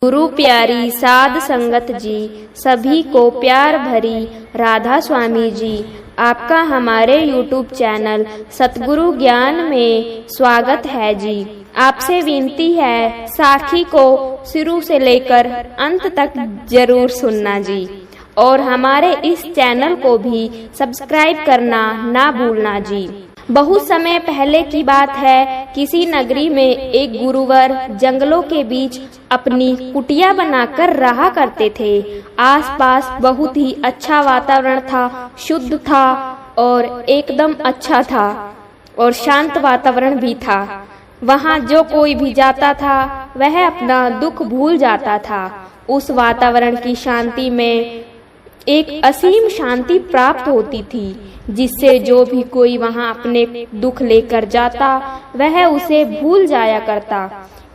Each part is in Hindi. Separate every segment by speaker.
Speaker 1: गुरु प्यारी साध संगत जी, सभी को प्यार भरी राधा स्वामी जी। आपका हमारे YouTube चैनल सतगुरु ज्ञान में स्वागत है जी। आपसे विनती है साखी को शुरू से लेकर अंत तक जरूर सुनना जी, और हमारे इस चैनल को भी सब्सक्राइब करना ना भूलना जी। बहुत समय पहले की बात है, किसी नगरी में एक गुरुवर जंगलों के बीच अपनी कुटिया बनाकर रहा करते थे। आसपास बहुत ही अच्छा वातावरण था, शुद्ध था और एकदम अच्छा था और शांत वातावरण भी था। वहाँ जो कोई भी जाता था वह अपना दुख भूल जाता था। उस वातावरण की शांति में एक असीम शांति प्राप्त होती थी, जिससे जो भी कोई वहां अपने दुख लेकर जाता वह उसे भूल जाया करता।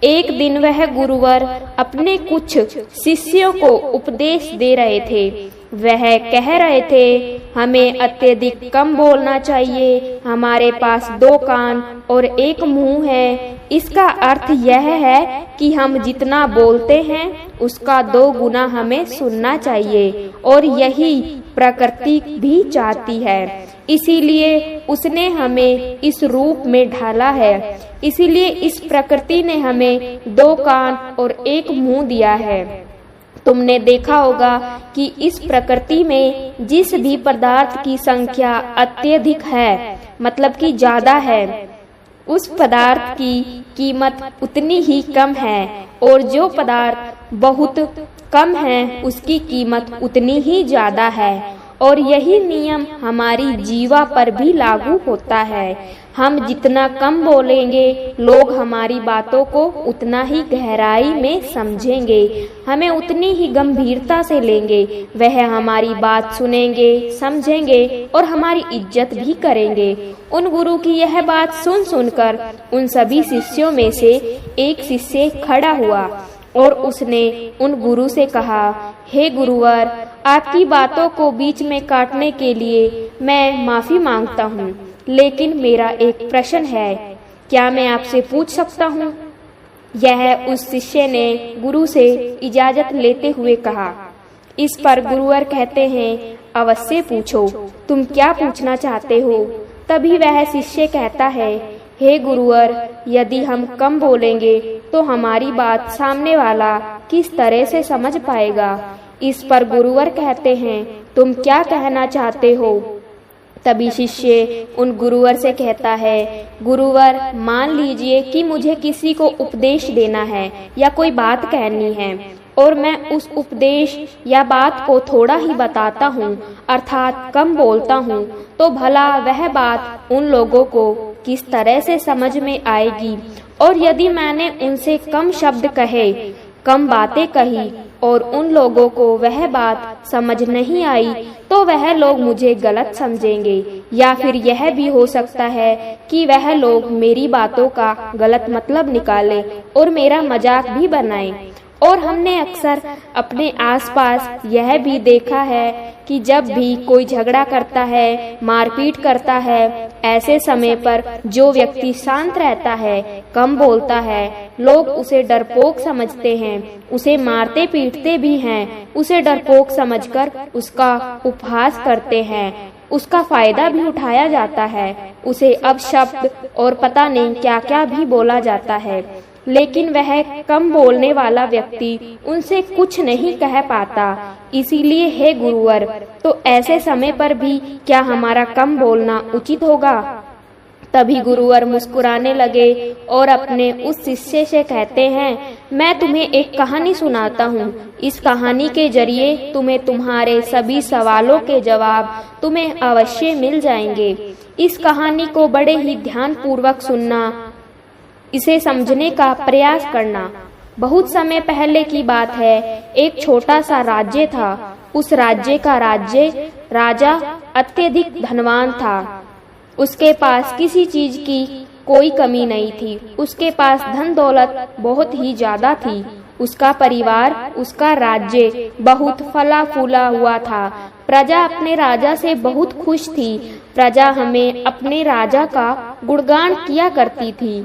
Speaker 1: एक दिन वह गुरुवर अपने कुछ शिष्यों को उपदेश दे रहे थे। वह कह रहे थे, हमें अत्यधिक कम बोलना चाहिए। हमारे पास 2 कान और 1 मुंह है। इसका अर्थ यह है कि हम जितना बोलते हैं उसका 2 गुना हमें सुनना चाहिए, और यही प्रकृति भी चाहती है। इसीलिए उसने हमें इस रूप में ढाला है। इसीलिए इस प्रकृति ने हमें 2 कान और 1 मुंह दिया है। तुमने देखा होगा कि इस प्रकृति में जिस भी पदार्थ की संख्या अत्यधिक है, मतलब कि ज्यादा है, उस पदार्थ की कीमत उतनी ही कम है, और जो पदार्थ बहुत कम है उसकी कीमत उतनी ही ज्यादा है। और यही नियम हमारी जीवा पर भी लागू होता है। हम जितना कम बोलेंगे, लोग हमारी बातों को उतना ही गहराई में समझेंगे, हमें उतनी ही गंभीरता से लेंगे। वह हमारी बात सुनेंगे, समझेंगे और हमारी इज्जत भी करेंगे। उन गुरु की यह बात सुन सुनकर उन सभी शिष्यों में से एक शिष्य खड़ा हुआ और उसने उन गुरु से कहा, हे गुरुवर, आपकी बातों को बीच में काटने के लिए मैं माफी मांगता हूँ, लेकिन मेरा एक प्रश्न है, क्या मैं आपसे पूछ सकता हूँ? यह उस शिष्य ने गुरु से इजाजत लेते हुए कहा। इस पर गुरुवर कहते हैं, अवश्य पूछो, तुम क्या पूछना चाहते हो? तभी वह शिष्य कहता है, हे गुरुवर, यदि हम कम बोलेंगे तो हमारी बात सामने वाला किस तरह से समझ पाएगा? इस पर गुरुवर कहते हैं, तुम क्या कहना चाहते हो? तभी शिष्य उन गुरुवर से कहता है, गुरुवर, मान लीजिए कि मुझे किसी को उपदेश देना है या कोई बात कहनी है, और मैं उस उपदेश या बात को थोड़ा ही बताता हूँ, अर्थात कम बोलता हूँ, तो भला वह बात उन लोगों को किस तरह से समझ में आएगी? और यदि मैंने उनसे कम शब्द कहे, कम बातें कही और उन लोगों को वह बात समझ नहीं आई, तो वह लोग मुझे गलत समझेंगे, या फिर यह भी हो सकता है कि वह लोग मेरी बातों का गलत मतलब निकाले और मेरा मजाक भी बनाएं। और हमने अक्सर अपने आसपास यह भी देखा है कि जब भी कोई झगड़ा करता है, मारपीट करता है, ऐसे समय पर जो व्यक्ति शांत रहता है, कम बोलता है, लोग उसे डरपोक समझते हैं, उसे मारते पीटते भी हैं, उसे डरपोक समझकर उसका उपहास करते हैं, उसका फायदा भी उठाया जाता है, उसे अपशब्द और पता नहीं क्या क्या भी बोला जाता है। लेकिन वह कम बोलने वाला व्यक्ति उनसे कुछ नहीं कह पाता। इसीलिए हे गुरुवर, तो ऐसे समय पर भी क्या हमारा कम बोलना उचित होगा? तभी गुरुवर मुस्कुराने लगे और अपने उस शिष्य से कहते हैं, मैं तुम्हें एक कहानी सुनाता हूँ। इस कहानी के जरिए तुम्हें तुम्हारे सभी सवालों के जवाब तुम्हें अवश्य मिल जाएंगे। इस कहानी को बड़े ही ध्यान पूर्वक सुनना, इसे समझने का प्रयास करना। बहुत समय पहले की बात है, एक छोटा सा राज्य था। उस राज्य का राजा अत्यधिक धनवान था। उसके पास किसी चीज की कोई कमी नहीं थी। उसके पास धन दौलत बहुत ही ज्यादा थी। उसका परिवार, उसका राज्य बहुत फला फूला हुआ था। प्रजा अपने राजा से बहुत खुश थी। प्रजा हमें अपने राजा का गुणगान किया करती थी।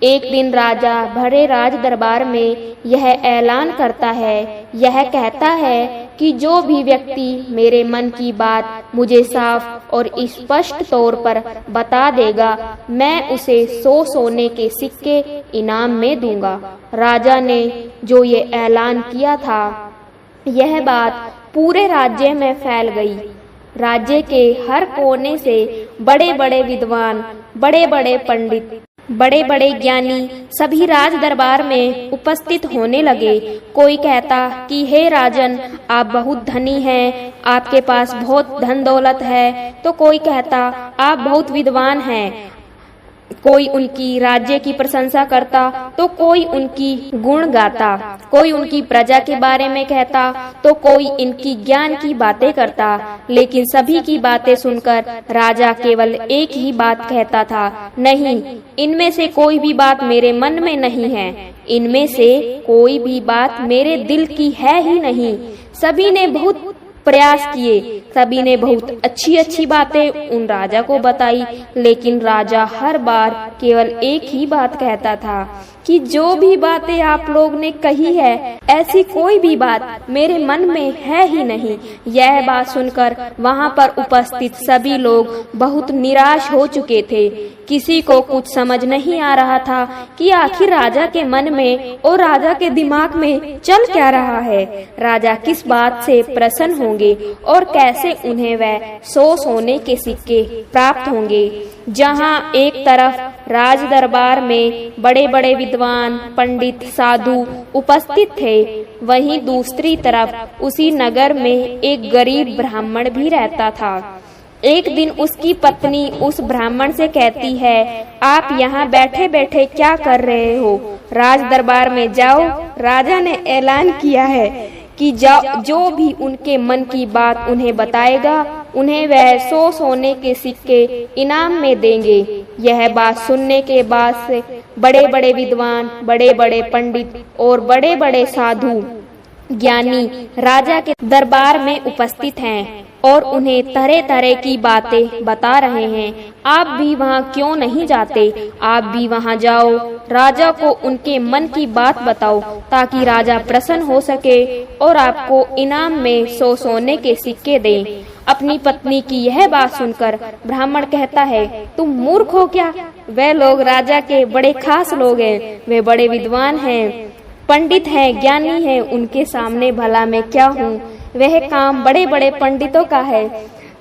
Speaker 1: एक दिन राजा भरे राज दरबार में यह ऐलान करता है, यह कहता है कि जो भी व्यक्ति मेरे मन की बात मुझे साफ और स्पष्ट तौर पर बता देगा, मैं उसे 100 सोने के सिक्के इनाम में दूंगा। राजा ने जो ये ऐलान किया था, यह बात पूरे राज्य में फैल गई। राज्य के हर कोने से बड़े बड़े विद्वान, बड़े बड़े पंडित, बड़े बड़े ज्ञानी सभी राज दरबार में उपस्थित होने लगे। कोई कहता कि हे राजन, आप बहुत धनी हैं, आपके पास बहुत धन दौलत है। तो कोई कहता आप बहुत विद्वान हैं। कोई उनकी राज्य की प्रशंसा करता तो कोई उनकी गुण गाता। कोई उनकी प्रजा के बारे में कहता तो कोई इनकी ज्ञान की बातें करता। लेकिन सभी की बातें सुनकर राजा केवल एक ही बात कहता था, नहीं, इनमें से कोई भी बात मेरे मन में नहीं है, इनमें से कोई भी बात मेरे दिल की है ही नहीं। सभी ने बहुत प्रयास किए, सभी ने बहुत अच्छी अच्छी बातें उन राजा को बताई, लेकिन राजा हर बार केवल एक ही बात कहता था कि जो भी बातें आप लोग ने कही है, ऐसी कोई भी बात मेरे मन में है ही नहीं। यह बात सुनकर वहां पर उपस्थित सभी लोग बहुत निराश हो चुके थे। किसी को कुछ समझ नहीं आ रहा था कि आखिर राजा के मन में और राजा के दिमाग में चल क्या रहा है। राजा किस बात से प्रसन्न होंगे और कैसे उन्हें वह 100 सोने के सिक्के प्राप्त होंगे। जहां एक तरफ राज दरबार में बड़े बड़े विद्वान, पंडित, साधु उपस्थित थे, वहीं दूसरी तरफ उसी नगर में एक गरीब ब्राह्मण भी रहता था। एक दिन उसकी पत्नी उस ब्राह्मण से कहती है, आप यहाँ बैठे बैठे क्या कर रहे हो? राज दरबार में जाओ, राजा ने ऐलान किया है कि जो भी उनके मन की बात उन्हें बताएगा, उन्हें वह 100 सोने के सिक्के इनाम में देंगे। यह बात सुनने के बाद से बड़े बड़े विद्वान, बड़े बड़े पंडित और बड़े बड़े साधु ज्ञानी राजा के दरबार में उपस्थित हैं और उन्हें तरह तरह की बातें बता रहे हैं। आप भी वहां क्यों नहीं जाते? आप भी वहां जाओ, राजा को उनके मन की बात बताओ ताकि राजा प्रसन्न हो सके और आपको इनाम में 100 सोने के सिक्के दें। अपनी पत्नी की यह बात सुनकर ब्राह्मण कहता है, तुम मूर्ख हो क्या? वे लोग राजा के बड़े खास लोग हैं, वे बड़े विद्वान हैं, पंडित हैं, ज्ञानी हैं, उनके सामने भला मैं क्या हूँ? वह काम बड़े बड़े पंडितों का है,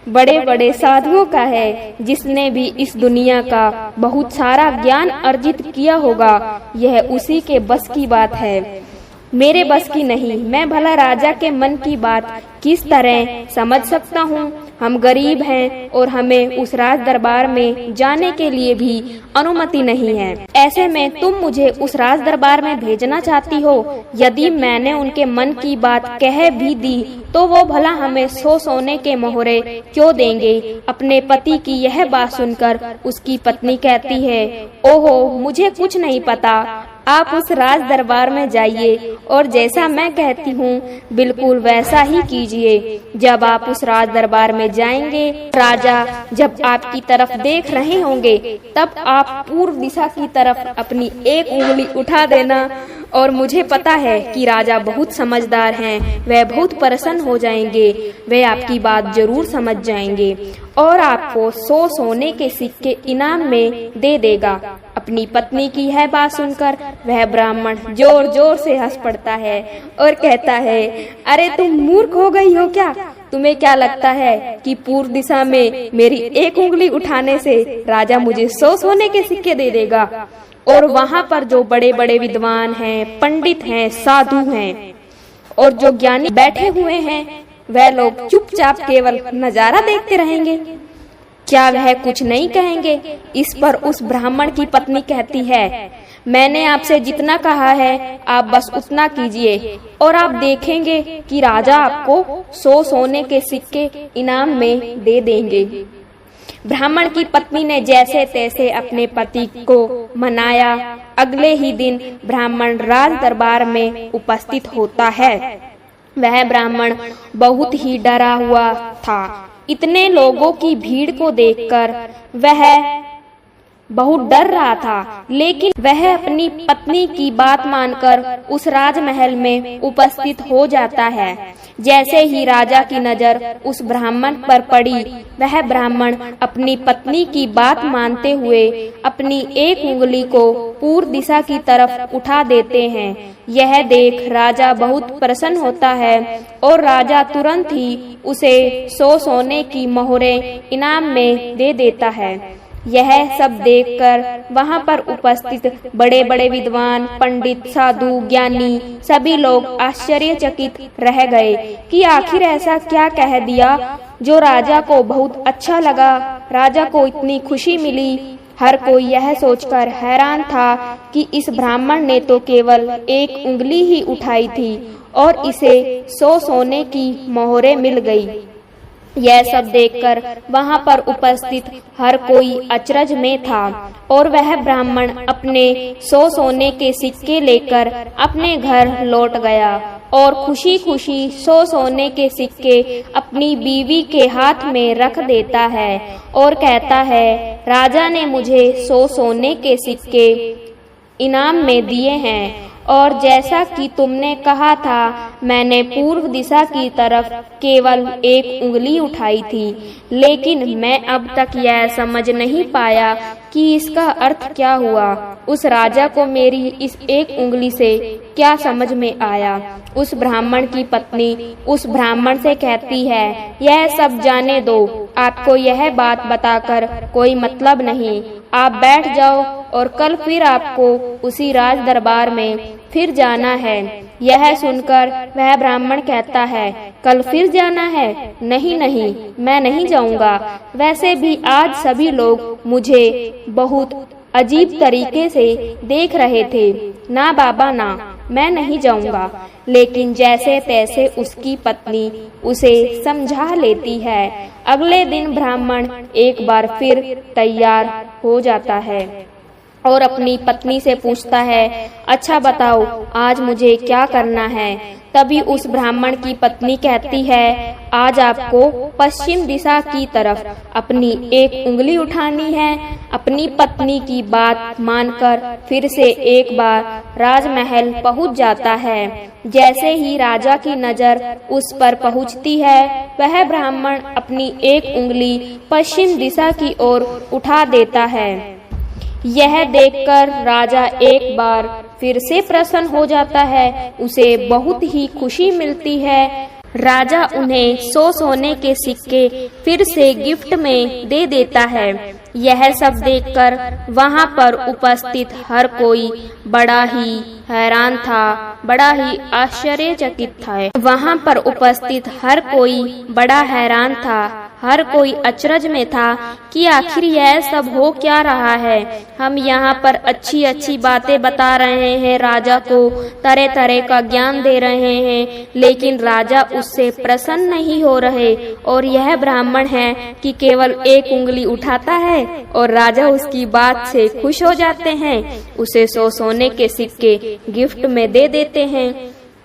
Speaker 1: बड़े बड़े साधुओं का है, जिसने भी इस दुनिया का बहुत सारा ज्ञान अर्जित किया होगा, यह उसी के बस की बात है, मेरे बस की नहीं। मैं भला राजा के मन की बात किस तरह समझ सकता हूँ? हम गरीब हैं और हमें उस राज दरबार में जाने के लिए भी अनुमति नहीं है। ऐसे में तुम मुझे उस राज दरबार में भेजना चाहती हो? यदि मैंने उनके मन की बात कह भी दी तो वो भला हमें 100 सोने के मोहरे क्यों देंगे? अपने पति की यह बात सुनकर उसकी पत्नी कहती है, ओहो, मुझे कुछ नहीं पता, आप उस राज दरबार में जाइए और जैसा मैं कहती हूँ बिल्कुल वैसा ही कीजिए। जब आप उस राज दरबार में जाएंगे, राजा जब आपकी तरफ देख रहे होंगे, तब आप पूर्व दिशा की तरफ अपनी एक उंगली उठा देना और मुझे पता है कि राजा बहुत समझदार हैं, वह बहुत प्रसन्न हो जाएंगे, वे आपकी बात जरूर समझ जाएंगे और आपको 100 सोने के सिक्के इनाम में दे देगा। अपनी पत्नी की यह बात सुनकर वह ब्राह्मण जोर जोर से हंस पड़ता है और कहता है, अरे तुम मूर्ख हो गई हो क्या? तुम्हें क्या लगता है कि पूर्व दिशा में मेरी एक उंगली उठाने से राजा मुझे 100 सोने के सिक्के दे देगा? और वहाँ पर जो बड़े बड़े विद्वान हैं, पंडित हैं, साधु हैं और जो ज्ञानी बैठे हुए हैं, वह लोग चुपचाप केवल नजारा देखते रहेंगे, क्या वह कुछ नहीं कहेंगे? इस पर उस ब्राह्मण की पत्नी कहती है, मैंने आपसे जितना कहा है आप बस उतना कीजिए और आप देखेंगे कि राजा आपको 100 सोने के सिक्के इनाम में दे देंगे। ब्राह्मण की पत्नी ने जैसे तैसे अपने पति को मनाया। अगले ही दिन ब्राह्मण राज दरबार में उपस्थित होता है। वह ब्राह्मण बहुत ही डरा हुआ था। इतने लोगों की भीड़ को देखकर वह बहुत डर रहा था, लेकिन वह अपनी पत्नी की बात मानकर उस राजमहल में उपस्थित हो जाता है। जैसे ही राजा की नजर उस ब्राह्मण पर पड़ी, वह ब्राह्मण अपनी पत्नी की बात मानते हुए अपनी एक उंगली को पूर्व दिशा की तरफ उठा देते हैं। यह देख राजा बहुत प्रसन्न होता है और राजा तुरंत ही उसे 100 सोने की मोहरें इनाम में दे देता है। यह सब देखकर वहां पर उपस्थित बड़े बड़े विद्वान, पंडित, साधु, ज्ञानी सभी लोग आश्चर्यचकित रह गए कि आखिर ऐसा क्या कह दिया जो राजा को बहुत अच्छा लगा, राजा को इतनी खुशी मिली। हर कोई यह सोचकर हैरान था कि इस ब्राह्मण ने तो केवल एक उंगली ही उठाई थी और इसे 100 सोने की मोहरें मिल गई। यह सब देखकर वहां पर उपस्थित हर कोई अचरज में था और वह ब्राह्मण अपने 100 सोने के सिक्के लेकर अपने घर लौट गया और खुशी खुशी 100 सोने के सिक्के अपनी बीवी के हाथ में रख देता है और कहता है, राजा ने मुझे 100 सोने के सिक्के इनाम में दिए हैं और जैसा कि तुमने कहा था, मैंने पूर्व दिशा की तरफ केवल एक उंगली उठाई थी, लेकिन मैं अब तक यह समझ नहीं पाया कि इसका अर्थ क्या हुआ। उस राजा को मेरी इस एक उंगली से क्या समझ में आया। उस ब्राह्मण की पत्नी उस ब्राह्मण से कहती है, यह सब जाने दो, आपको यह बात बताकर कोई मतलब नहीं, आप बैठ जाओ और कल फिर आपको उसी राज दरबार में फिर जाना है। यह सुनकर वह ब्राह्मण कहता है, कल फिर जाना है? नहीं नहीं, मैं नहीं जाऊंगा। वैसे भी आज सभी लोग मुझे बहुत अजीब तरीके से देख रहे थे। ना बाबा ना, मैं नहीं जाऊंगा। लेकिन जैसे तैसे उसकी पत्नी उसे समझा लेती है। अगले दिन ब्राह्मण एक बार फिर तैयार हो जाता है और अपनी पत्नी से पूछता है, अच्छा बताओ आज मुझे क्या करना है। तभी उस ब्राह्मण की पत्नी कहती है, आज आपको पश्चिम दिशा की तरफ अपनी एक उंगली उठानी है। अपनी पत्नी की बात मानकर फिर से एक बार राजमहल पहुंच जाता है। जैसे ही राजा की नजर उस पर पहुंचती है, वह ब्राह्मण अपनी एक उंगली पश्चिम दिशा की ओर उठा देता है। यह देखकर राजा एक बार फिर से प्रसन्न हो जाता है, उसे बहुत ही खुशी मिलती है। राजा उन्हें 100 सोने के सिक्के फिर से गिफ्ट में दे देता है। यह सब देखकर वहां पर उपस्थित हर कोई बड़ा ही हैरान था, बड़ा ही आश्चर्यचकित था। वहां पर उपस्थित हर कोई बड़ा हैरान था, हर कोई अचरज में था कि आखिर यह सब हो क्या रहा है। हम यहाँ पर अच्छी अच्छी बातें बता रहे हैं, राजा को तरह तरह का ज्ञान दे रहे हैं, लेकिन राजा उससे प्रसन्न नहीं हो रहे। और यह ब्राह्मण है कि केवल एक उंगली उठाता है और राजा उसकी बात से खुश हो जाते हैं, उसे 100 सोने के सिक्के गिफ्ट में दे देते हैं।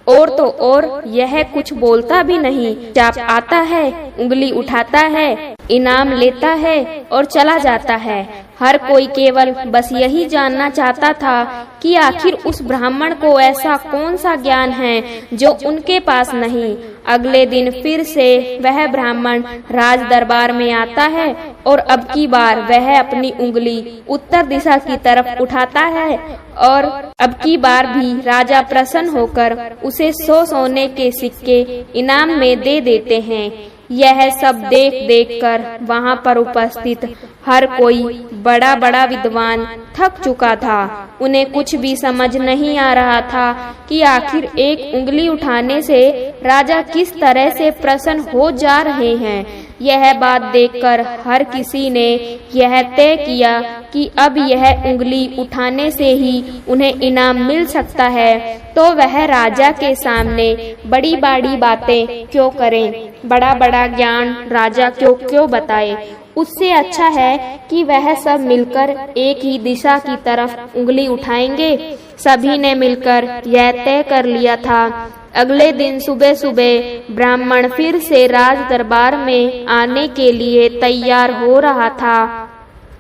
Speaker 1: और तो और यह कुछ बोलता भी नहीं, चाप आता है, उंगली उठाता है, इनाम लेता है और चला जाता है। हर कोई केवल बस यही जानना चाहता था कि आखिर उस ब्राह्मण को ऐसा कौन सा ज्ञान है जो उनके पास नहीं। अगले दिन फिर से वह ब्राह्मण राज दरबार में आता है और अब की बार वह अपनी उंगली उत्तर दिशा की तरफ उठाता है और अब की बार भी राजा प्रसन्न होकर उसे 100 सोने के सिक्के इनाम में दे देते हैं। यह सब देख देख कर वहाँ पर उपस्थित हर कोई बड़ा बड़ा विद्वान थक चुका था। उन्हें कुछ भी समझ नहीं आ रहा था कि आखिर एक उंगली उठाने से राजा किस तरह से प्रसन्न हो जा रहे हैं। यह बात देखकर हर किसी ने यह तय किया कि अब यह उंगली उठाने से ही उन्हें इनाम मिल सकता है, तो वह राजा के सामने बड़ी बड़ी बातें क्यों करें, बड़ा बड़ा ज्ञान राजा क्यों बताए। उससे अच्छा है कि वह सब मिलकर एक ही दिशा की तरफ उंगली उठाएंगे। सभी ने मिलकर यह तय कर लिया था। अगले दिन सुबह सुबह ब्राह्मण फिर से राज दरबार में आने के लिए तैयार हो रहा था।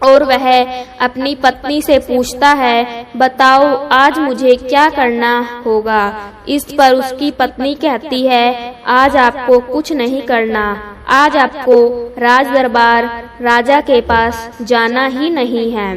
Speaker 1: और वह अपनी पत्नी से पूछता है, बताओ आज मुझे क्या करना होगा। इस पर उसकी पत्नी कहती है, आज आपको कुछ नहीं करना, आज आपको राज दरबार राजा के पास जाना ही नहीं है,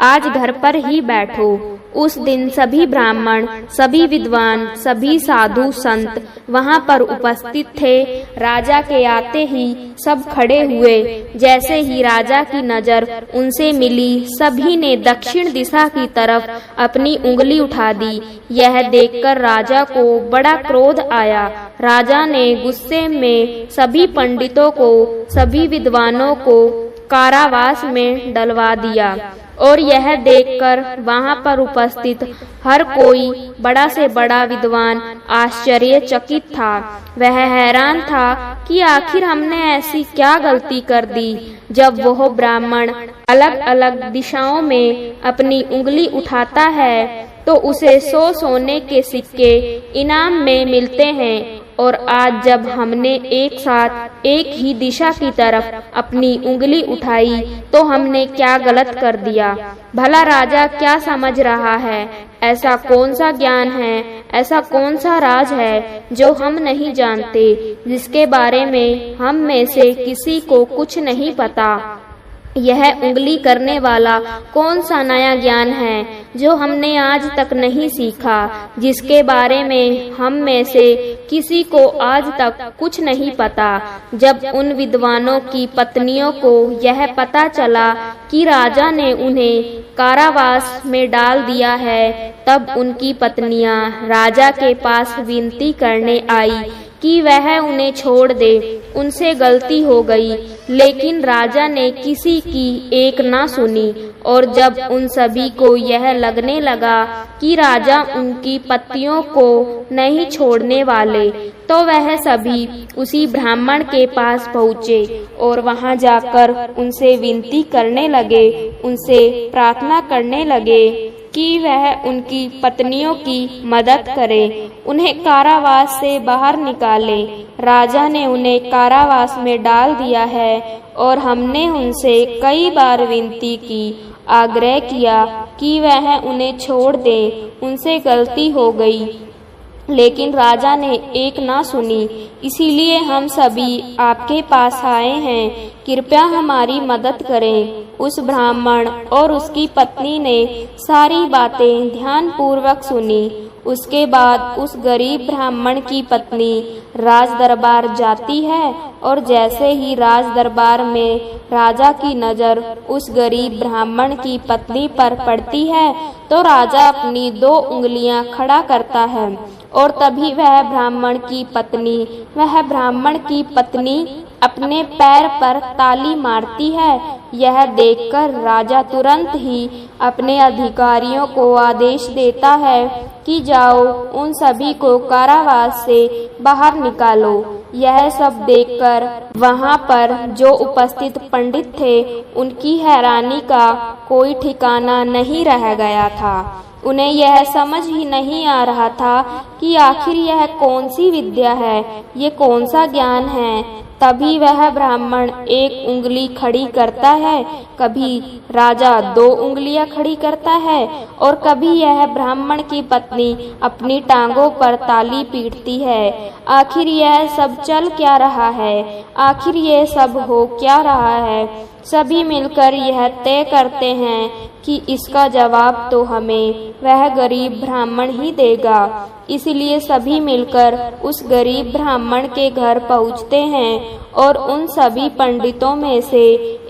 Speaker 1: आज घर पर ही बैठो। उस दिन सभी ब्राह्मण, सभी विद्वान, सभी साधु संत वहां पर उपस्थित थे। राजा के आते ही सब खड़े हुए। जैसे ही राजा की नजर उनसे मिली, सभी ने दक्षिण दिशा की तरफ अपनी उंगली उठा दी। यह देखकर राजा को बड़ा क्रोध आया। राजा ने गुस्से में सभी पंडितों को, सभी विद्वानों को कारावास में डलवा दिया। और यह देखकर वहां पर उपस्थित हर कोई, बड़ा से बड़ा विद्वान आश्चर्यचकित था। वह हैरान था कि आखिर हमने ऐसी क्या गलती कर दी। जब वह ब्राह्मण अलग अलग दिशाओं में अपनी उंगली उठाता है तो उसे 100 सोने के सिक्के इनाम में मिलते हैं, और आज जब हमने एक साथ एक ही दिशा की तरफ अपनी उंगली उठाई तो हमने क्या गलत कर दिया। भला राजा क्या समझ रहा है? ऐसा कौन सा ज्ञान है, ऐसा कौन सा राज है जो हम नहीं जानते, जिसके बारे में हम में से किसी को कुछ नहीं पता? यह उंगली करने वाला कौन सा नया ज्ञान है जो हमने आज तक नहीं सीखा, जिसके बारे में हम में से किसी को आज तक कुछ नहीं पता। जब उन विद्वानों की पत्नियों को यह पता चला कि राजा ने उन्हें कारावास में डाल दिया है, तब उनकी पत्नियां राजा के पास विनती करने आई कि वह उन्हें छोड़ दे, उनसे गलती हो गई। लेकिन राजा ने किसी की एक ना सुनी, और जब उन सभी को यह लगने लगा कि राजा उनकी पत्नियों को नहीं छोड़ने वाले, तो वह सभी उसी ब्राह्मण के पास पहुँचे और वहां जाकर उनसे विनती करने लगे, उनसे प्रार्थना करने लगे कि वह उनकी पत्नियों की मदद करे, उन्हें कारावास से बाहर निकाले। राजा ने उन्हें कारावास में डाल दिया है और हमने उनसे कई बार विनती की, आग्रह किया कि वह उन्हें छोड़ दे, उनसे गलती हो गई, लेकिन राजा ने एक ना सुनी। इसीलिए हम सभी आपके पास आए हैं, कृपया हमारी मदद करें। उस ब्राह्मण और उसकी पत्नी ने सारी बातें ध्यान पूर्वक सुनी। उसके बाद उस गरीब ब्राह्मण की पत्नी राज दरबार जाती है, और जैसे ही राज दरबार में राजा की नजर उस गरीब ब्राह्मण की पत्नी पर पड़ती है, तो राजा अपनी 2 उंगलियां खड़ा करता है, और तभी वह ब्राह्मण की पत्नी अपने पैर पर ताली मारती है। यह देखकर राजा तुरंत ही अपने अधिकारियों को आदेश देता है कि जाओ, उन सभी को कारावास से बाहर निकालो। यह सब देखकर वहां पर जो उपस्थित पंडित थे, उनकी हैरानी का कोई ठिकाना नहीं रह गया था। उन्हें यह समझ ही नहीं आ रहा था कि आखिर यह कौन सी विद्या है, ये कौन सा ज्ञान है। तभी वह ब्राह्मण 1 उंगली खड़ी करता है, कभी राजा 2 उंगलियां खड़ी करता है, और कभी यह ब्राह्मण की पत्नी अपनी टांगों पर ताली पीटती है। आखिर यह सब चल क्या रहा है? आखिर यह सब हो क्या रहा है? सभी मिलकर यह तय करते हैं कि इसका जवाब तो हमें वह गरीब ब्राह्मण ही देगा। इसलिए सभी मिलकर उस गरीब ब्राह्मण के घर पहुंचते हैं, और उन सभी पंडितों में से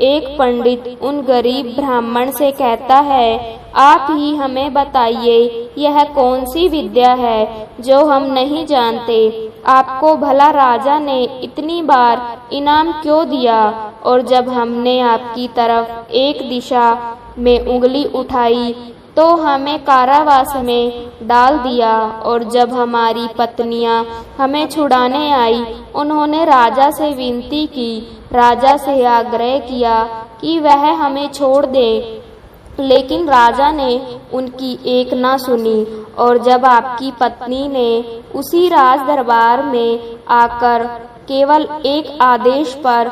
Speaker 1: एक पंडित उन गरीब ब्राह्मण से कहता है, आप ही हमें बताइए, यह कौन सी विद्या है जो हम नहीं जानते? आपको भला राजा ने इतनी बार इनाम क्यों दिया, और जब हमने आपकी तरफ एक दिशा में उंगली उठाई तो हमें कारावास में डाल दिया, और जब हमारी पत्नियां हमें छुड़ाने आई, उन्होंने राजा से विनती की, राजा से आग्रह किया कि वह हमें छोड़ दे, लेकिन राजा ने उनकी एक ना सुनी। और जब आपकी पत्नी ने उसी राज दरबार में आकर केवल एक आदेश पर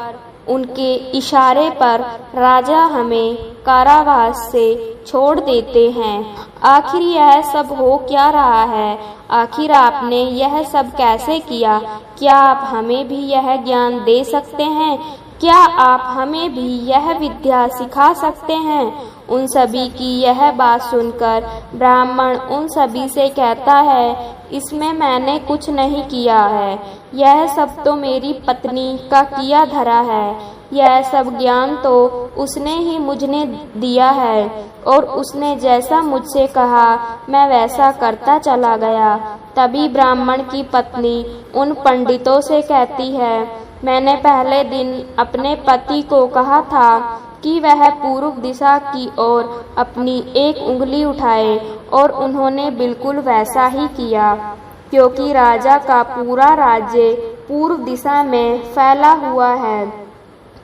Speaker 1: उनके इशारे पर राजा हमें कारावास से छोड़ देते हैं। आखिर यह सब हो क्या रहा है? आखिर आपने यह सब कैसे किया? क्या आप हमें भी यह ज्ञान दे सकते हैं? क्या आप हमें भी यह विद्या सिखा सकते हैं? उन सभी की यह बात सुनकर ब्राह्मण उन सभी से कहता है, इसमें मैंने कुछ नहीं किया है, यह सब तो मेरी पत्नी का किया धरा है। यह सब ज्ञान तो उसने ही मुझे दिया है और उसने जैसा मुझसे कहा मैं वैसा करता चला गया। तभी ब्राह्मण की पत्नी उन पंडितों से कहती है, मैंने पहले दिन अपने पति को कहा था कि वह पूर्व दिशा की ओर अपनी एक उंगली उठाए और उन्होंने बिल्कुल वैसा ही किया, क्योंकि राजा का पूरा राज्य पूर्व दिशा में फैला हुआ है।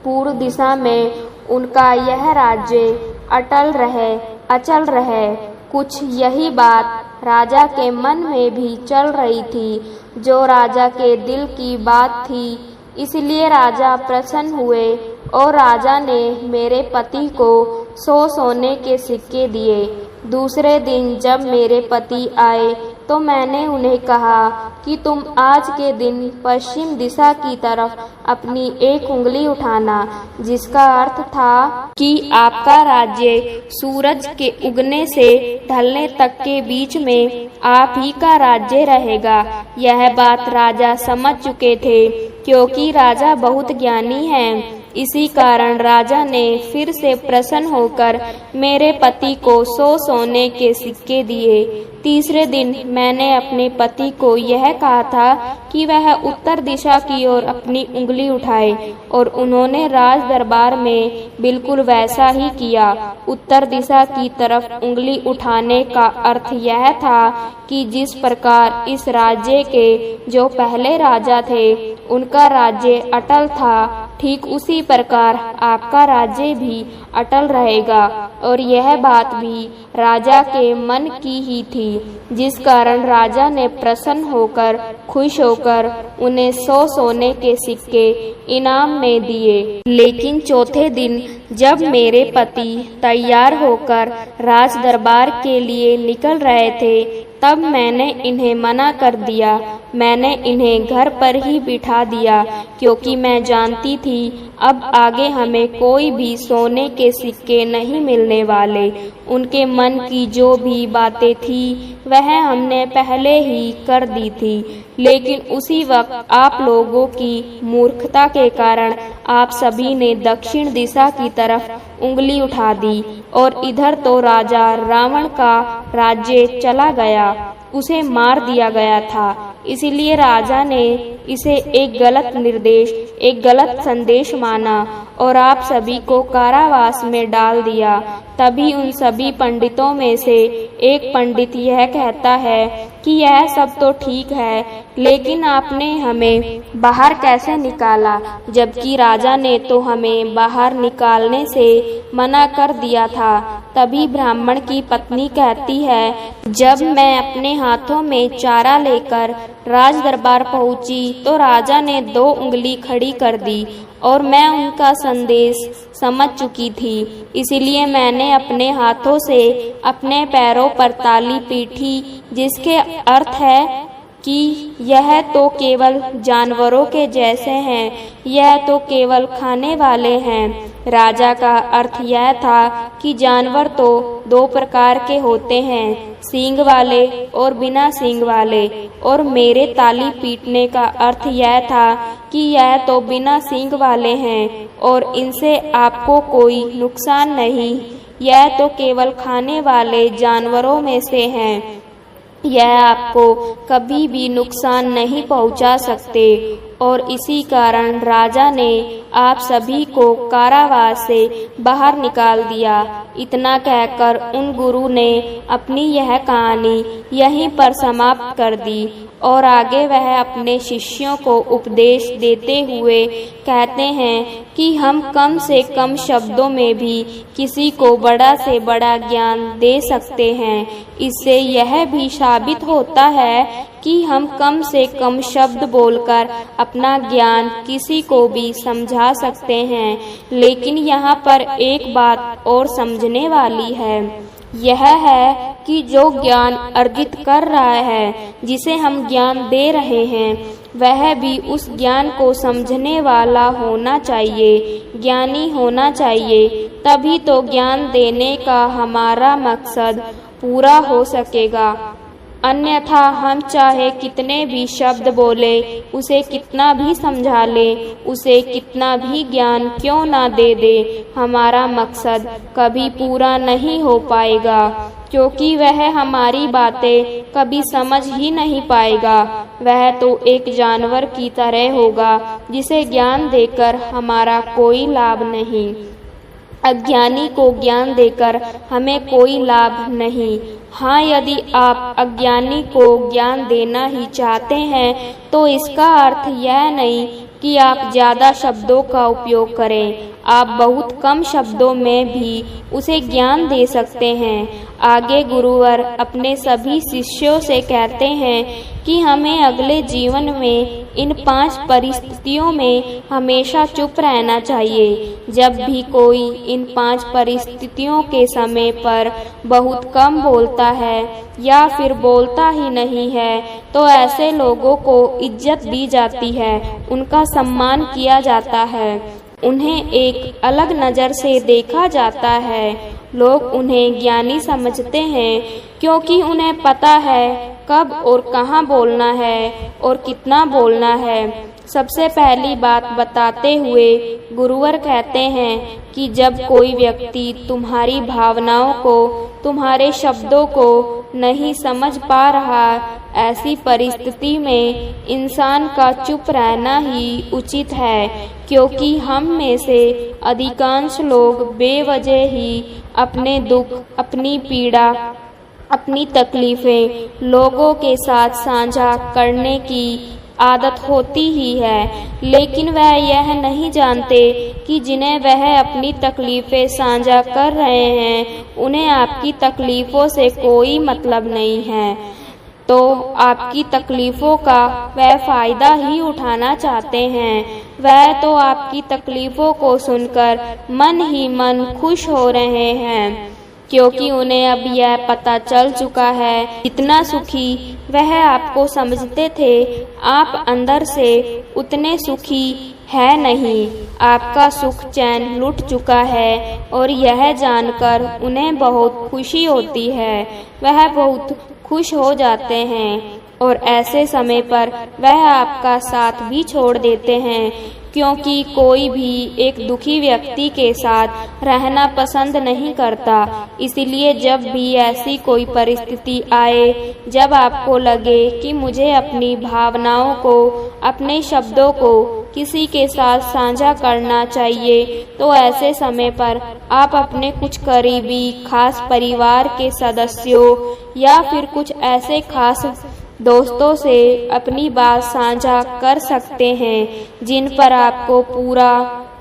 Speaker 1: पूर्व दिशा में उनका यह राज्य अटल रहे, अचल रहे। कुछ यही बात राजा के मन में भी चल रही थी, जो राजा के दिल की बात थी। इसलिए राजा प्रसन्न हुए और राजा ने मेरे पति को 100 सोने के सिक्के दिए। दूसरे दिन जब मेरे पति आए तो मैंने उन्हें कहा कि तुम आज के दिन पश्चिम दिशा की तरफ अपनी एक उंगली उठाना, जिसका अर्थ था कि आपका राज्य सूरज के उगने से ढलने तक के बीच में आप ही का राज्य रहेगा। यह बात राजा समझ चुके थे, क्योंकि राजा बहुत ज्ञानी हैं। इसी कारण राजा ने फिर से प्रसन्न होकर मेरे पति को 100 सोने के सिक्के दिए। तीसरे दिन मैंने अपने पति को यह कहा था कि वह उत्तर दिशा की ओर अपनी उंगली उठाए और उन्होंने राज दरबार में बिल्कुल वैसा ही किया। उत्तर दिशा की तरफ उंगली उठाने का अर्थ यह था कि जिस प्रकार इस राज्य के जो पहले राजा थे उनका राज्य अटल था, ठीक उसी प्रकार आपका राज्य भी अटल रहेगा। और यह बात भी राजा के मन की ही थी, जिस कारण राजा ने प्रसन्न होकर खुश होकर उन्हें 100 सोने के सिक्के इनाम में दिए। लेकिन चौथे दिन जब मेरे पति तैयार होकर राज दरबार के लिए निकल रहे थे, तब मैंने इन्हें मना कर दिया। मैंने इन्हें घर पर ही बिठा दिया, क्योंकि मैं जानती थी अब आगे हमें कोई भी सोने के सिक्के नहीं मिलने वाले। उनके मन की जो भी बातें थी वह हमने पहले ही कर दी थी, लेकिन उसी वक्त आप लोगों की मूर्खता के कारण आप सभी ने दक्षिण दिशा की तरफ उंगली उठा दी और इधर तो राजा रावण का राज्य चला गया, उसे मार दिया गया था। इसलिए राजा ने इसे एक गलत निर्देश, एक गलत संदेश माना और आप सभी को कारावास में डाल दिया। तभी उन सभी पंडितों में से एक पंडित यह कहता है कि यह सब तो ठीक है, लेकिन आपने हमें बाहर कैसे निकाला, जबकि राजा ने तो हमें बाहर निकालने से मना कर दिया था। तभी ब्राह्मण की पत्नी कहती है, जब मैं अपने हाथों में चारा लेकर राज दरबार पहुंची तो राजा ने 2 उंगली खड़ी कर दी और मैं उनका संदेश समझ चुकी थी। इसलिए मैंने अपने हाथों से अपने पैरों पर ताली पीटी, जिसके अर्थ है कि यह तो केवल जानवरों के जैसे हैं, यह तो केवल खाने वाले हैं। राजा का अर्थ यह था कि जानवर तो 2 प्रकार के होते हैं, सींग वाले और बिना सींग वाले, और मेरे ताली पीटने का अर्थ यह था कि यह तो बिना सींग वाले हैं और इनसे आपको कोई नुकसान नहीं, यह तो केवल खाने वाले जानवरों में से हैं, यह आपको कभी भी नुकसान नहीं पहुंचा सकते। और इसी कारण राजा ने आप सभी को कारावास से बाहर निकाल दिया। इतना कहकर उन गुरु ने अपनी यह कहानी यहीं पर समाप्त कर दी और आगे वह अपने शिष्यों को उपदेश देते हुए कहते हैं कि हम कम से कम शब्दों में भी किसी को बड़ा से बड़ा ज्ञान दे सकते हैं। इससे यह भी साबित होता है कि हम कम से कम शब्द बोलकर अपना ज्ञान किसी को भी समझा सकते हैं। लेकिन यहाँ पर एक बात और समझने वाली है, यह है कि जो ज्ञान अर्जित कर रहा है, जिसे हम ज्ञान दे रहे हैं, वह भी उस ज्ञान को समझने वाला होना चाहिए, ज्ञानी होना चाहिए। तभी तो ज्ञान देने का हमारा मकसद पूरा हो सकेगा। अन्यथा हम चाहे कितने भी शब्द बोले, उसे कितना भी समझा ले, उसे कितना भी ज्ञान क्यों ना दे दे, हमारा मकसद कभी पूरा नहीं हो पाएगा, क्योंकि वह हमारी बातें कभी समझ ही नहीं पाएगा। वह तो एक जानवर की तरह होगा जिसे ज्ञान देकर हमारा कोई लाभ नहीं। अज्ञानी को ज्ञान देकर हमें कोई लाभ नहीं। हाँ, यदि आप अज्ञानी को ज्ञान देना ही चाहते हैं तो इसका अर्थ यह नहीं कि आप ज़्यादा शब्दों का उपयोग करें। आप बहुत कम शब्दों में भी उसे ज्ञान दे सकते हैं। आगे गुरुवर अपने सभी शिष्यों से कहते हैं कि हमें अगले जीवन में इन 5 परिस्थितियों में हमेशा चुप रहना चाहिए। जब भी कोई इन 5 परिस्थितियों के समय पर बहुत कम बोलता है या फिर बोलता ही नहीं है, तो ऐसे लोगों को इज्जत दी जाती है, उनका सम्मान किया जाता है, उन्हें एक अलग नज़र से देखा जाता है। लोग उन्हें ज्ञानी समझते हैं क्योंकि उन्हें पता है कब और कहाँ बोलना है और कितना बोलना है। सबसे पहली बात बताते हुए गुरुवर कहते हैं कि जब कोई व्यक्ति तुम्हारी भावनाओं को, तुम्हारे शब्दों को नहीं समझ पा रहा, ऐसी परिस्थिति में इंसान का चुप रहना ही उचित है, क्योंकि हम में से अधिकांश लोग बेवजह ही अपने दुख, अपनी पीड़ा, अपनी तकलीफें लोगों के साथ साझा करने की आदत होती ही है, लेकिन वह यह नहीं जानते कि जिन्हें वह अपनी तकलीफें साझा कर रहे हैं, उन्हें आपकी तकलीफों से कोई मतलब नहीं है, तो आपकी तकलीफों का वह फ़ायदा ही उठाना चाहते हैं। वह तो आपकी तकलीफों को सुनकर मन ही मन खुश हो रहे हैं, क्योंकि उन्हें अब यह पता चल चुका है, जितना सुखी वह आपको समझते थे, आप अंदर से उतने सुखी है नहीं। आपका सुख चैन लुट चुका है और यह जानकर उन्हें बहुत खुशी होती है। वह बहुत खुश हो जाते हैं और ऐसे समय पर वह आपका साथ भी छोड़ देते हैं, क्योंकि कोई भी एक दुखी व्यक्ति के साथ रहना पसंद नहीं करता। इसलिए जब भी ऐसी कोई परिस्थिति आए, जब आपको लगे कि मुझे अपनी भावनाओं को, अपने शब्दों को किसी के साथ साझा करना चाहिए, तो ऐसे समय पर आप अपने कुछ करीबी खास परिवार के सदस्यों या फिर कुछ ऐसे खास दोस्तों से अपनी बात साझा कर सकते हैं जिन पर आपको पूरा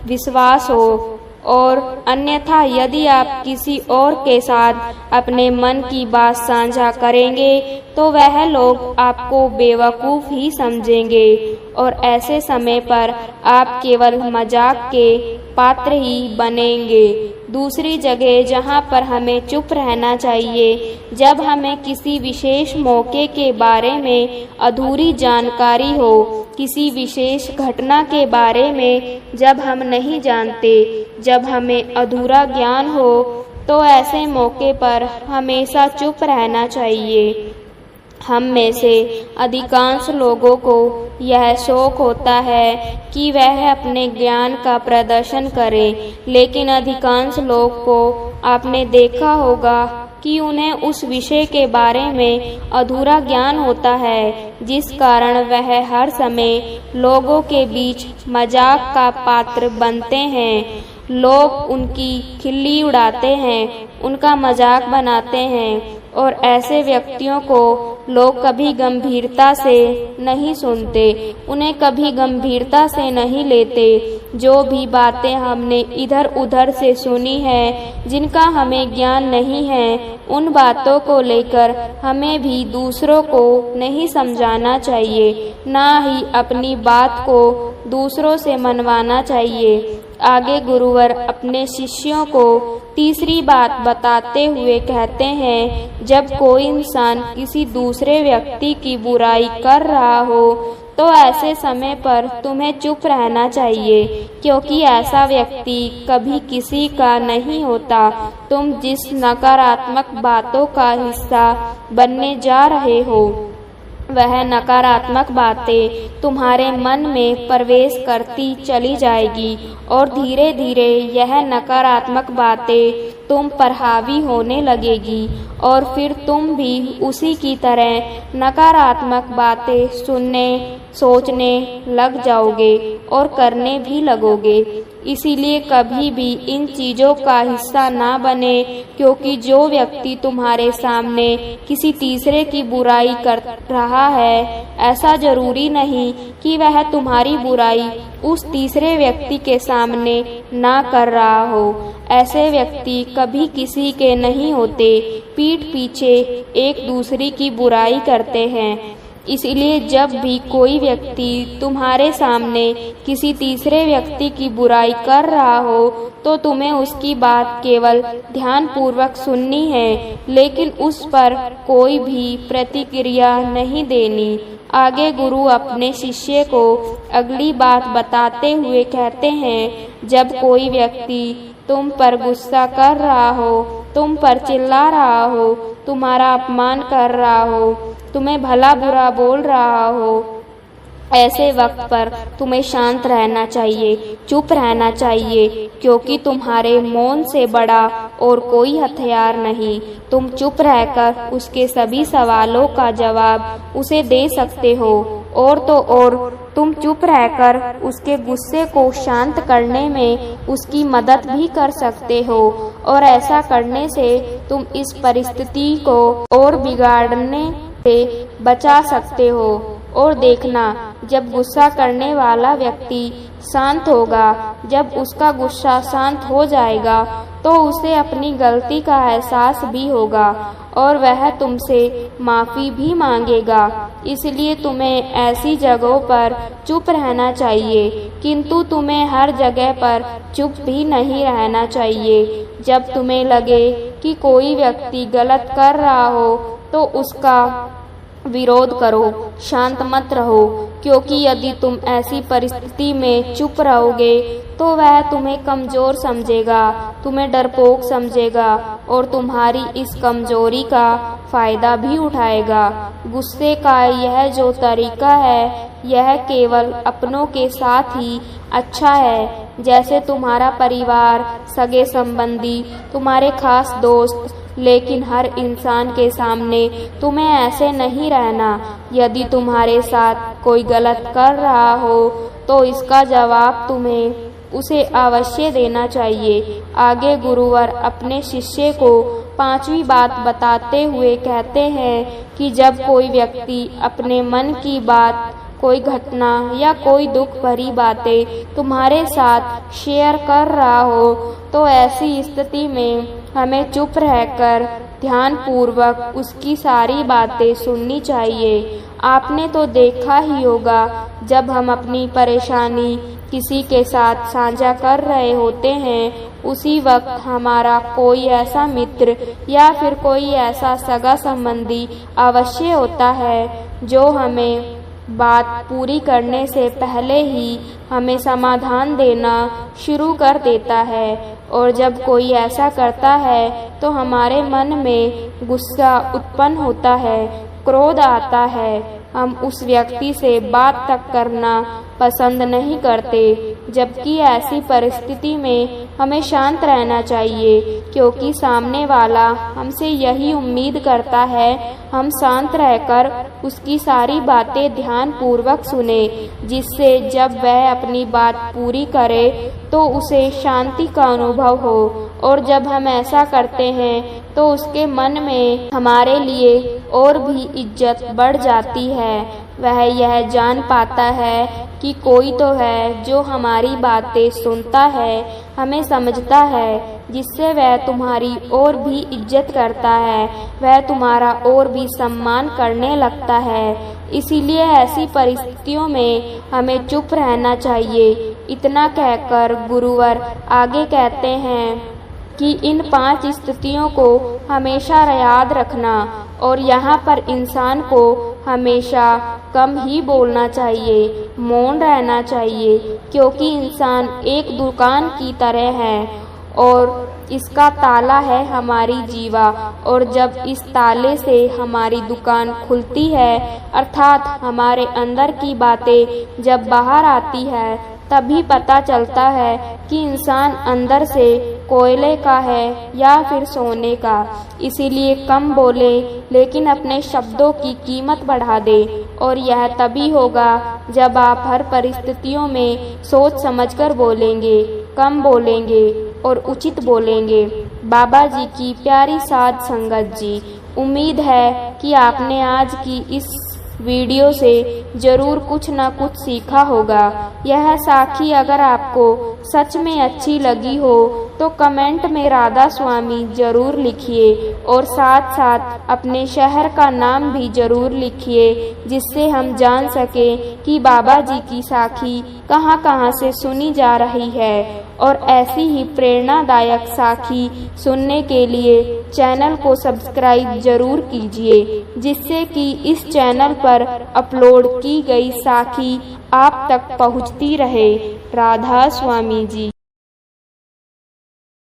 Speaker 1: विश्वास हो। और अन्यथा यदि आप किसी और के साथ अपने मन की बात साझा करेंगे तो वह लोग आपको बेवकूफ़ ही समझेंगे और ऐसे समय पर आप केवल मजाक के पात्र ही बनेंगे। दूसरी जगह जहाँ पर हमें चुप रहना चाहिए, जब हमें किसी विशेष मौके के बारे में अधूरी जानकारी हो, किसी विशेष घटना के बारे में जब हम नहीं जानते, जब हमें अधूरा ज्ञान हो, तो ऐसे मौके पर हमेशा चुप रहना चाहिए। हम में से अधिकांश लोगों को यह शौक होता है कि वह अपने ज्ञान का प्रदर्शन करें, लेकिन अधिकांश लोग को आपने देखा होगा कि उन्हें उस विषय के बारे में अधूरा ज्ञान होता है, जिस कारण वह हर समय लोगों के बीच मजाक का पात्र बनते हैं। लोग उनकी खिल्ली उड़ाते हैं, उनका मजाक बनाते हैं और ऐसे व्यक्तियों को लोग कभी गंभीरता से नहीं सुनते, उन्हें कभी गंभीरता से नहीं लेते। जो भी बातें हमने इधर उधर से सुनी है, जिनका हमें ज्ञान नहीं है, उन बातों को लेकर हमें भी दूसरों को नहीं समझाना चाहिए, ना ही अपनी बात को दूसरों से मनवाना चाहिए। आगे गुरुवर अपने शिष्यों को तीसरी बात बताते हुए कहते हैं, जब कोई इंसान किसी दूसरे व्यक्ति की बुराई कर रहा हो तो ऐसे समय पर तुम्हें चुप रहना चाहिए, क्योंकि ऐसा व्यक्ति कभी किसी का नहीं होता। तुम जिस नकारात्मक बातों का हिस्सा बनने जा रहे हो, वह नकारात्मक बातें तुम्हारे मन में प्रवेश करती चली जाएगी और धीरे धीरे यह नकारात्मक बातें तुम पर हावी होने लगेगी और फिर तुम भी उसी की तरह नकारात्मक बातें सुनने, सोचने लग जाओगे और करने भी लगोगे। इसीलिए कभी भी इन चीज़ों का हिस्सा ना बने, क्योंकि जो व्यक्ति तुम्हारे सामने किसी तीसरे की बुराई कर रहा है, ऐसा जरूरी नहीं कि वह तुम्हारी बुराई उस तीसरे व्यक्ति के सामने ना कर रहा हो। ऐसे व्यक्ति कभी किसी के नहीं होते, पीठ पीछे एक दूसरे की बुराई करते हैं। इसलिए जब भी कोई व्यक्ति तुम्हारे सामने किसी तीसरे व्यक्ति की बुराई कर रहा हो, तो तुम्हें उसकी बात केवल ध्यानपूर्वक सुननी है, लेकिन उस पर कोई भी प्रतिक्रिया नहीं देनी। आगे गुरु अपने शिष्य को अगली बात बताते हुए कहते हैं, जब कोई व्यक्ति तुम पर गुस्सा कर रहा हो, तुम पर चिल्ला रहा हो, तुम्हारा अपमान कर रहा हो, तुम्हें भला बुरा बोल रहा हो, ऐसे वक्त पर तुम्हें शांत रहना चाहिए, चुप रहना चाहिए, क्योंकि तुम्हारे मौन से बड़ा और कोई हथियार नहीं। तुम चुप रहकर उसके सभी सवालों का जवाब उसे दे सकते हो, और तो और तुम चुप रहकर उसके गुस्से को शांत करने में उसकी मदद भी कर सकते हो, और ऐसा करने से तुम इस परिस्थिति को और बिगाड़ने से बचा सकते हो। और देखना, जब गुस्सा करने वाला व्यक्ति शांत होगा, जब उसका गुस्सा शांत हो जाएगा, तो उसे अपनी गलती का एहसास भी होगा और वह तुमसे माफ़ी भी मांगेगा। इसलिए तुम्हें ऐसी जगहों पर चुप रहना चाहिए, किंतु तुम्हें हर जगह पर चुप भी नहीं रहना चाहिए। जब तुम्हें लगे कि कोई व्यक्ति गलत कर रहा हो, तो उसका विरोध करो, शांत मत रहो, क्योंकि यदि तुम ऐसी परिस्थिति में चुप रहोगे तो वह तुम्हें कमज़ोर समझेगा, तुम्हें डरपोक समझेगा और तुम्हारी इस कमजोरी का फ़ायदा भी उठाएगा। गुस्से का यह जो तरीका है, यह केवल अपनों के साथ ही अच्छा है, जैसे तुम्हारा परिवार, सगे संबंधी, तुम्हारे खास दोस्त, लेकिन हर इंसान के सामने तुम्हें ऐसे नहीं रहना। यदि तुम्हारे साथ कोई गलत कर रहा हो, तो इसका जवाब तुम्हें उसे अवश्य देना चाहिए। आगे गुरुवर अपने शिष्य को पांचवी बात बताते हुए कहते हैं कि जब कोई व्यक्ति अपने मन की बात, कोई घटना या कोई दुख भरी बातें तुम्हारे साथ शेयर कर रहा हो, तो ऐसी स्थिति में हमें चुप रहकर ध्यानपूर्वक उसकी सारी बातें सुननी चाहिए। आपने तो देखा ही होगा, जब हम अपनी परेशानी किसी के साथ साझा कर रहे होते हैं, उसी वक्त हमारा कोई ऐसा मित्र या फिर कोई ऐसा सगा संबंधी अवश्य होता है जो हमें बात पूरी करने से पहले ही हमें समाधान देना शुरू कर देता है। और जब कोई ऐसा करता है तो हमारे मन में गुस्सा उत्पन्न होता है, क्रोध आता है, हम उस व्यक्ति से बात तक करना पसंद नहीं करते। जबकि ऐसी परिस्थिति में हमें शांत रहना चाहिए, क्योंकि सामने वाला हमसे यही उम्मीद करता है हम शांत रहकर उसकी सारी बातें ध्यानपूर्वक सुने, जिससे जब वह अपनी बात पूरी करे तो उसे शांति का अनुभव हो। और जब हम ऐसा करते हैं तो उसके मन में हमारे लिए और भी इज्जत बढ़ जाती है। वह यह जान पाता है कि कोई तो है जो हमारी बातें सुनता है, हमें समझता है, जिससे वह तुम्हारी और भी इज्जत करता है, वह तुम्हारा और भी सम्मान करने लगता है। इसीलिए ऐसी परिस्थितियों में हमें चुप रहना चाहिए। इतना कहकर गुरुवर आगे कहते हैं कि इन 5 स्थितियों को हमेशा याद रखना और यहाँ पर इंसान को हमेशा कम ही बोलना चाहिए, मौन रहना चाहिए, क्योंकि इंसान एक दुकान की तरह है और इसका ताला है हमारी जीवा। और जब इस ताले से हमारी दुकान खुलती है, अर्थात हमारे अंदर की बातें जब बाहर आती है, तभी पता चलता है कि इंसान अंदर से कोयले का है या फिर सोने का। इसीलिए कम बोले, लेकिन अपने शब्दों की कीमत बढ़ा दे। और यह तभी होगा जब आप हर परिस्थितियों में सोच समझकर बोलेंगे, कम बोलेंगे और उचित बोलेंगे। बाबा जी की प्यारी साध संगत जी, उम्मीद है कि आपने आज की इस वीडियो से जरूर कुछ न कुछ सीखा होगा। यह साखी अगर आपको सच में अच्छी लगी हो तो कमेंट में राधा स्वामी जरूर लिखिए और साथ साथ अपने शहर का नाम भी जरूर लिखिए, जिससे हम जान सके कि बाबा जी की साखी कहां कहां से सुनी जा रही है। और ऐसी ही प्रेरणादायक साखी सुनने के लिए चैनल को सब्सक्राइब जरूर कीजिए, जिससे कि इस चैनल पर अपलोड की गई साखी आप तक पहुंचती रहे। राधा स्वामी जी।